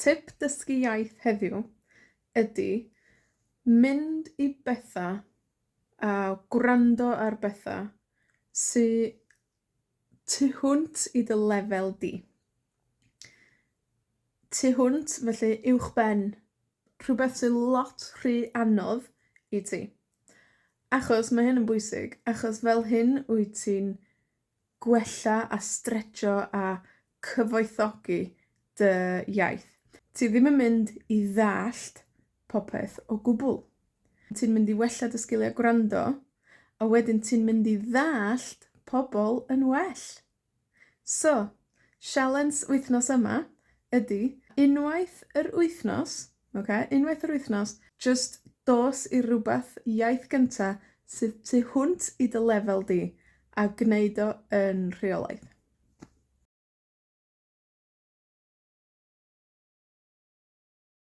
Tip dysgu iaith heddiw ydy mynd i bethau a gwrando ar bethau sy tu hwnt i dy lefel di. Tu hwnt, felly uwchben, rhywbeth sy'n lot rhy anodd i ti. Achos mae hyn yn bwysig, achos fel hyn wyt ti'n gwella a stretcho a cyfoethogi dy iaith. Ti ddim yn mynd i ddallt popeth o gwbl. Ti'n mynd i wella dy sgiliau gwrando, a wedyn ti'n mynd i ddallt pobl yn well. So, sialens wythnos yma ydy unwaith yr wythnos, unwaith yr wythnos, just dos i rhywbeth iaith gynta sydd tu hwnt i dy lefel di, a gwneud o yn rheolaidd.